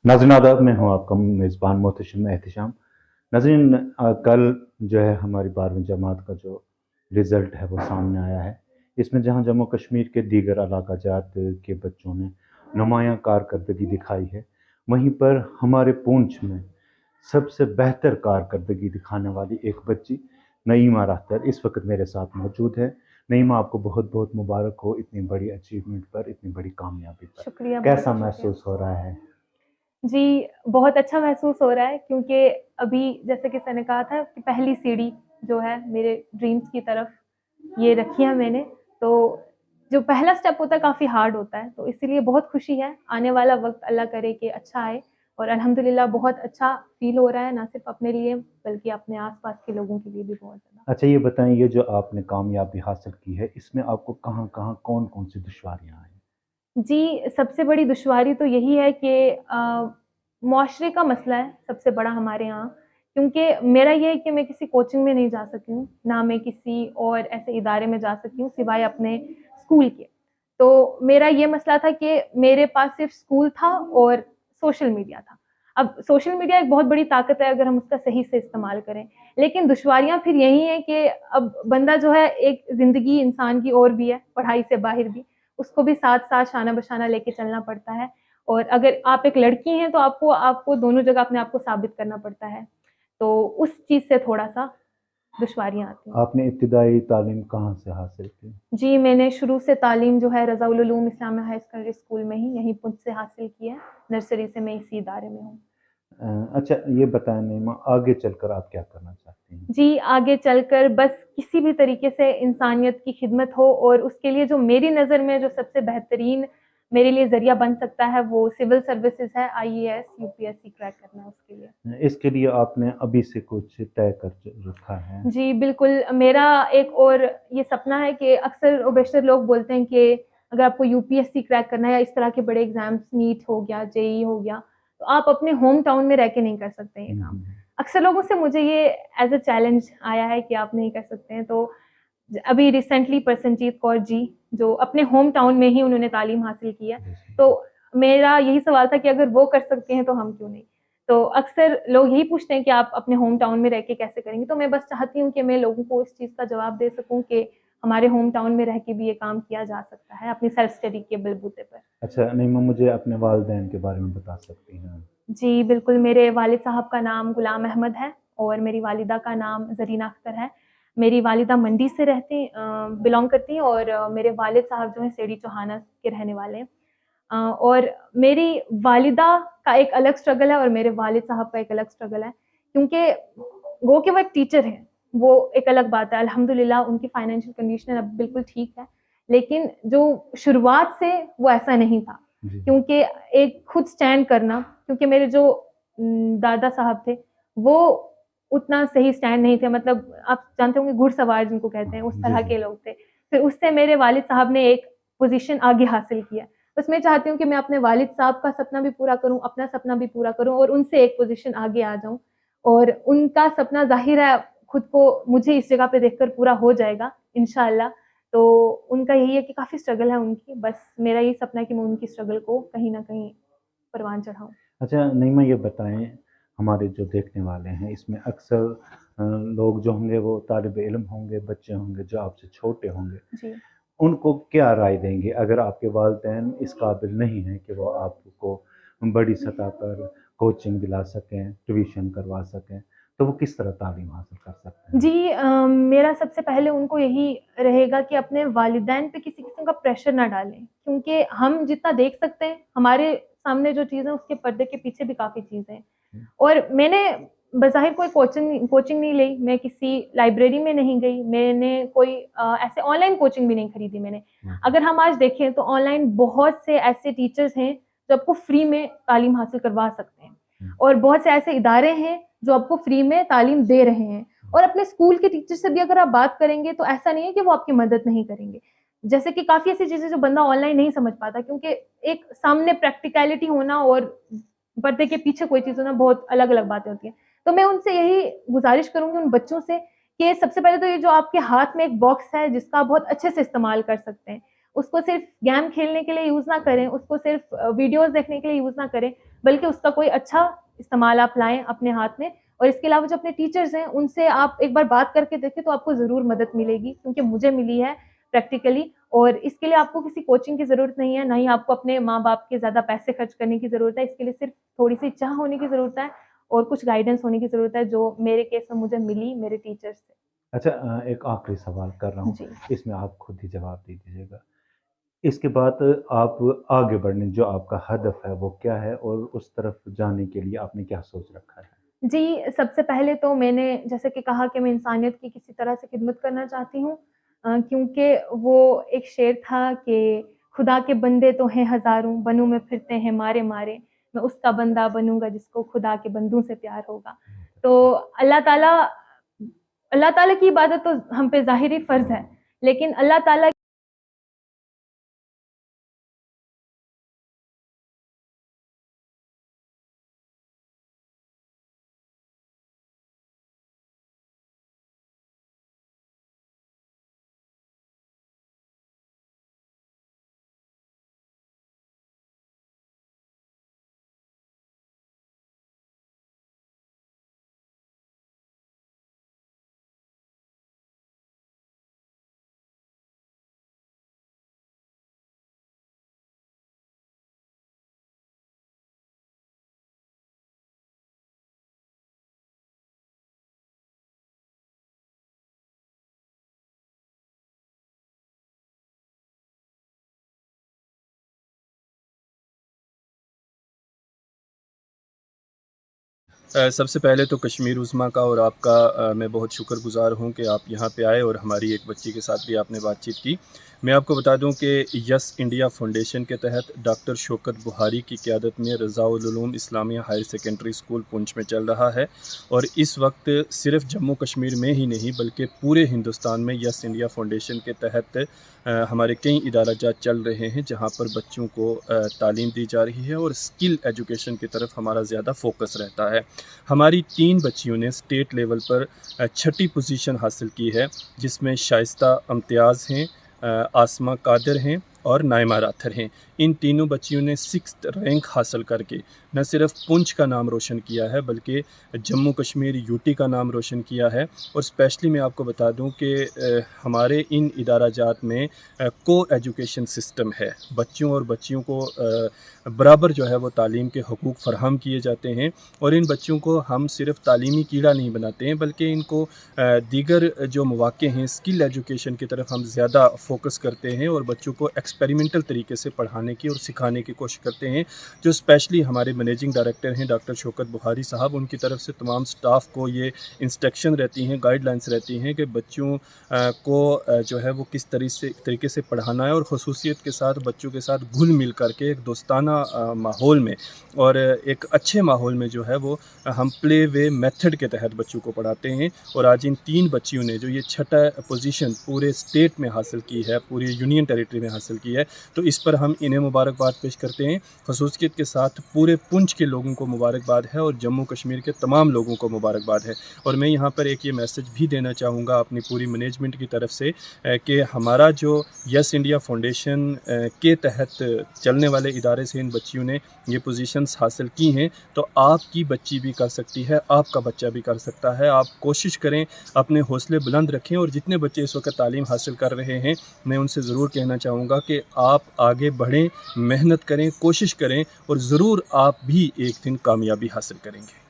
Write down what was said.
नाज़रीन आदाब, मैं हूँ आपका मेज़बान मोहतशिम एहतिशाम। नाज़रीन कल जो है हमारी 12वीं जमात का जो रिज़ल्ट है वो सामने आया है। इसमें जहाँ जम्मू कश्मीर के दीगर इलाका जात के बच्चों ने नुमायाँ कारकर्दगी दिखाई है, वहीं पर हमारे पूंछ में सबसे बेहतर कारकर्दगी दिखाने वाली एक बच्ची नईमा रहतर इस वक्त मेरे साथ मौजूद है। नईमा, आपको बहुत बहुत मुबारक हो इतनी बड़ी अचीवमेंट पर, इतनी बड़ी कामयाबी पर। शुक्रिया, बहुत कैसा शुक्रिया। महसूस हो रहा है? जी, बहुत अच्छा महसूस हो रहा है क्योंकि अभी जैसे कि मैंने कहा था कि पहली सीढ़ी जो है मेरे ड्रीम्स की तरफ ये रखी है मैंने। तो जो पहला स्टेप होता है काफ़ी हार्ड होता है, तो इसीलिए बहुत खुशी है। आने वाला वक़्त अल्लाह करे कि अच्छा आए और अल्हम्दुलिल्लाह बहुत अच्छा फ़ील हो रहा है, ना सिर्फ़ अपने लिए बल्कि अपने आस-पास के लोगों के लिए भी बहुत ज़्यादा। अच्छा, ये बताएं, ये जो आपने कामयाबी हासिल की है इसमें आपको कहाँ कहाँ कौन कौन सी दुश्वारियाँ आई? जी, सबसे बड़ी दुश्वारी तो यही है कि मुआशरे का मसला है सबसे बड़ा हमारे यहाँ, क्योंकि मेरा ये है कि मैं किसी कोचिंग में नहीं जा सकी हूँ, ना मैं किसी और ऐसे इदारे में जा सकी हूँ सिवाय अपने स्कूल के। तो मेरा ये मसला था कि मेरे पास सिर्फ़ स्कूल था और सोशल मीडिया था। अब सोशल मीडिया एक बहुत बड़ी ताकत है अगर हम उसका सही से इस्तेमाल करें, लेकिन दुश्वारियाँ फिर यही हैं कि अब बंदा जो है एक ज़िंदगी इंसान की और भी है, पढ़ाई से बाहर भी। उसको भी साथ-साथ शाना-बशाना लेके चलना पड़ता है और अगर आप एक लड़की हैं तो आपको आपको दोनों जगह अपने आप को साबित करना पड़ता है। तो उस चीज़ से थोड़ा-सा दुश्वारियाँ आती हैं। आपने इब्तिदाई तालीम कहाँ से हासिल की? जी, मैंने शुरू से तालीम जो है Raza ul Uloom Islamia high secondary school में ही यहीं पुंछ से हासिल की है। नर्सरी से मैं इसी इदारे में हूँ। अच्छा, ये बताएं नईमा, आगे चलकर आप क्या करना चाहती हैं? जी, आगे चलकर बस किसी भी तरीके से इंसानियत की खिदमत हो और उसके लिए जो मेरी नज़र में जो सबसे बेहतरीन मेरे लिए ज़रिया बन सकता है वो सिविल सर्विसेज़ है, आईएएस, यूपीएससी क्रैक करना है उसके लिए। इसके लिए आपने अभी से कुछ तय कर रखा है? जी, बिल्कुल मेरा एक और ये सपना है कि अक्सर और बेशतर लोग बोलते हैं कि अगर आपको यूपीएससी क्रैक करना है या इस तरह के बड़े एग्ज़ाम्स नीट हो गया, जेईई हो गया, तो आप अपने होम टाउन में रह के नहीं कर सकते ये काम। हम्म। अक्सर लोगों से मुझे ये एज़ अ चैलेंज आया है कि आप नहीं कर सकते हैं, तो अभी रिसेंटली प्रसन्नजीत कौर जी, जो अपने होम टाउन में ही उन्होंने तालीम हासिल की है, तो मेरा यही सवाल था कि अगर वो कर सकते हैं तो हम क्यों नहीं? तो अक्सर लोग यही पूछते हैं कि आप अपने होम टाउन में रह के कैसे करेंगे? तो मैं बस चाहती हूँ कि मैं लोगों को इस चीज़ का जवाब दे सकूँ कि हमारे होम टाउन में रह के भी ये काम किया जा सकता है, अपनी सेल्फ स्टडी के बलबूते पर। अच्छा नईमा, मुझे अपने वालिदैन के बारे में बता सकती हैं? जी, बिल्कुल, मेरे वालिद साहब का नाम गुलाम अहमद है और मेरी वालिदा का नाम ज़रीना अख्तर है। मेरी वालिदा मंडी से बिलॉन्ग करती हैं और मेरे वालिद साहब जो हैं सेठी चौहाना के रहने वाले हैं। और मेरी वालिदा का एक अलग स्ट्रगल है और मेरे वालिद साहब का एक अलग स्ट्रगल है, क्योंकि वो कि वो एक टीचर हैं, वो एक अलग बात है। अल्हम्दुलिल्लाह उनकी फाइनेंशियल कंडीशन अब बिल्कुल ठीक है, लेकिन जो शुरुआत से वो ऐसा नहीं था, जी। क्योंकि एक खुद स्टैंड करना, क्योंकि मेरे जो दादा साहब थे, वो उतना सही स्टैंड नहीं थे, मतलब आप जानते होंगे घुड़सवार जिनको कहते हैं, उस जी तरह जी। के लोग थे। फिर उससे मेरे वालिद साहब ने एक पोज़ीशन आगे हासिल किया। बस मैं चाहती हूँ कि मैं अपने वालिद साहब का सपना भी पूरा करूँ, अपना सपना भी पूरा करूँ और उनसे एक पोज़ीशन आगे आ जाऊँ और उनका सपना ज़ाहिर है खुद को मुझे इस जगह पे देखकर पूरा हो जाएगा इंशाअल्लाह। तो उनका यही है कि काफ़ी स्ट्रगल है उनकी, बस मेरा यही सपना है कि मैं उनकी स्ट्रगल को कहीं न कहीं परवान चढ़ाऊँ। अच्छा नईमा, ये बताएं, हमारे जो देखने वाले हैं इसमें अक्सर लोग जो होंगे वो तालिब इल्म होंगे, बच्चे होंगे जो आपसे छोटे होंगे, जी। उनको क्या राय देंगे अगर आपके वालिदैन इस काबिल नहीं हैं कि वो आपको बड़ी सतह पर कोचिंग दिला सकें, ट्यूशन करवा सकें, तो वो किस तरह तालीम हासिल कर सकते हैं? जी, मेरा सबसे पहले उनको यही रहेगा कि अपने वालिदैन पे किसी किस्म का प्रेशर ना डालें, क्योंकि हम जितना देख सकते हैं, हमारे सामने जो चीज़ है उसके पर्दे के पीछे भी काफ़ी चीज़ें हैं। और मैंने बज़ाहिर कोई कोचिंग नहीं ली, मैं किसी लाइब्रेरी में नहीं गई, मैंने कोई ऐसे ऑनलाइन कोचिंग भी नहीं खरीदी मैंने। अगर हम आज देखें तो ऑनलाइन बहुत से ऐसे टीचर्स हैं जो आपको फ्री में तालीम हासिल करवा सकते हैं और बहुत से ऐसे इदारे हैं जो आपको फ्री में तालीम दे रहे हैं। और अपने स्कूल के टीचर से भी अगर आप बात करेंगे तो ऐसा नहीं है कि वो आपकी मदद नहीं करेंगे। जैसे कि काफ़ी ऐसी चीज़ें जो बंदा ऑनलाइन नहीं समझ पाता, क्योंकि एक सामने प्रैक्टिकैलिटी होना और पर्दे के पीछे कोई चीज़ होना बहुत अलग-अलग बातें होती हैं। तो मैं उनसे यही गुज़ारिश करूँगी उन बच्चों से कि सबसे पहले तो ये जो आपके हाथ में एक बॉक्स है जिसका आप बहुत अच्छे से इस्तेमाल कर सकते हैं, اس کو صرف گیم کھیلنے کے لیے یوز نہ کریں, اس کو صرف ویڈیوز دیکھنے کے لیے یوز نہ کریں, بلکہ اس کا کوئی اچھا استعمال آپ لائیں اپنے ہاتھ میں. اور اس کے علاوہ جو اپنے ٹیچرز ہیں ان سے آپ ایک بار بات کر کے دیکھیں تو آپ کو ضرور مدد ملے گی, کیونکہ مجھے ملی ہے پریکٹیکلی. اور اس کے لیے آپ کو کسی کوچنگ کی ضرورت نہیں ہے, نہ ہی آپ کو اپنے ماں باپ کے زیادہ پیسے خرچ کرنے کی ضرورت ہے. اس کے لیے صرف تھوڑی سی چاہ ہونے کی ضرورت ہے اور کچھ گائیڈنس ہونے کی ضرورت ہے, جو میرے کیس میں مجھے ملی میرے ٹیچر سے. اچھا ایک آخری سوال کر رہا ہوں, جی اس میں آپ خود ہی جواب دے دیجیے گا. اس کے بعد آپ آگے بڑھنے جو آپ کا ہدف ہے وہ کیا ہے, اور اس طرف جانے کے لیے آپ نے کیا سوچ رکھا ہے؟ جی, سب سے پہلے تو میں نے جیسے کہ کہا کہ میں انسانیت کی کسی طرح سے خدمت کرنا چاہتی ہوں, کیونکہ وہ ایک شعر تھا کہ خدا کے بندے تو ہیں ہزاروں, بنوں میں پھرتے ہیں مارے مارے, میں اس کا بندہ بنوں گا جس کو خدا کے بندوں سے پیار ہوگا. تو اللہ تعالیٰ کی عبادت تو ہم پہ ظاہری فرض ہے, لیکن اللہ تعالیٰ سب سے پہلے تو کشمیر عظمیٰ کا اور آپ کا میں بہت شکر گزار ہوں کہ آپ یہاں پہ آئے اور ہماری ایک بچی کے ساتھ بھی آپ نے بات چیت کی. میں آپ کو بتا دوں کہ یس انڈیا فاؤنڈیشن کے تحت ڈاکٹر شوکت بہاری کی قیادت میں رضاء العلوم اسلامیہ ہائر سیکنڈری اسکول پونچھ میں چل رہا ہے, اور اس وقت صرف جموں کشمیر میں ہی نہیں بلکہ پورے ہندوستان میں یس انڈیا فاؤنڈیشن کے تحت ہمارے کئی ادارہ جات چل رہے ہیں جہاں پر بچوں کو تعلیم دی جا رہی ہے, اور اسکل ایجوکیشن کی طرف ہمارا زیادہ فوکس رہتا ہے. ہماری 3 بچیوں نے اسٹیٹ لیول پر 6ٹھی پوزیشن حاصل کی ہے, جس میں شائستہ امتیاز ہیں, آسمہ قادر ہیں اور نائمہ راتھر ہیں. ان تینوں بچیوں نے 6th رینک حاصل کر کے نہ صرف پونچھ کا نام روشن کیا ہے بلکہ جموں کشمیر یوٹی کا نام روشن کیا ہے. اور اسپیشلی میں آپ کو بتا دوں کہ ہمارے ان ادارہ جات میں کو ایجوکیشن سسٹم ہے, بچوں اور بچیوں کو برابر جو ہے وہ تعلیم کے حقوق فراہم کیے جاتے ہیں, اور ان بچوں کو ہم صرف تعلیمی کیڑا نہیں بناتے ہیں بلکہ ان کو دیگر جو مواقع ہیں اسکل ایجوکیشن کی طرف ہم زیادہ فوکس کرتے ہیں, اور بچوں کو ایکسپیریمنٹل طریقے سے پڑھانے کی اور سکھانے کی کوشش کرتے ہیں. جو اسپیشلی ہمارے مینیجنگ ڈائریکٹر ہیں ڈاکٹر شوکت بہاری صاحب, ان کی طرف سے تمام سٹاف کو یہ انسٹرکشن رہتی ہیں, گائیڈ لائنس رہتی ہیں کہ بچوں کو جو ہے وہ کس طریقے سے پڑھانا ہے, اور خصوصیت کے ساتھ بچوں کے ساتھ گھل مل کر کے ایک دوستانہ ماحول میں اور ایک اچھے ماحول میں جو ہے وہ ہم پلے وے میتھڈ کے تحت بچوں کو پڑھاتے ہیں. اور آج ان 3 بچیوں نے جو یہ 6ٹھا پوزیشن پورے اسٹیٹ میں حاصل کی ہے, پوری یونین ٹیریٹری میں حاصل کی ہے, تو اس پر ہم انہیں مبارکباد پیش کرتے ہیں. خصوصیت کے ساتھ پورے پونچھ کے لوگوں کو مبارکباد ہے اور جموں کشمیر کے تمام لوگوں کو مبارکباد ہے. اور میں یہاں پر ایک یہ میسج بھی دینا چاہوں گا اپنی پوری مینجمنٹ کی طرف سے کہ ہمارا جو یس انڈیا فاؤنڈیشن کے تحت چلنے والے ادارے سے ان بچیوں نے یہ پوزیشنز حاصل کی ہیں, تو آپ کی بچی بھی کر سکتی ہے, آپ کا بچہ بھی کر سکتا ہے. آپ کوشش کریں, اپنے حوصلے بلند رکھیں, اور جتنے بچے اس وقت تعلیم حاصل کر رہے ہیں میں ان سے ضرور کہنا چاہوں گا کہ آپ آگے بڑھیں, محنت کریں, کوشش کریں, اور ضرور آپ بھی ایک دن کامیابی حاصل کریں گے.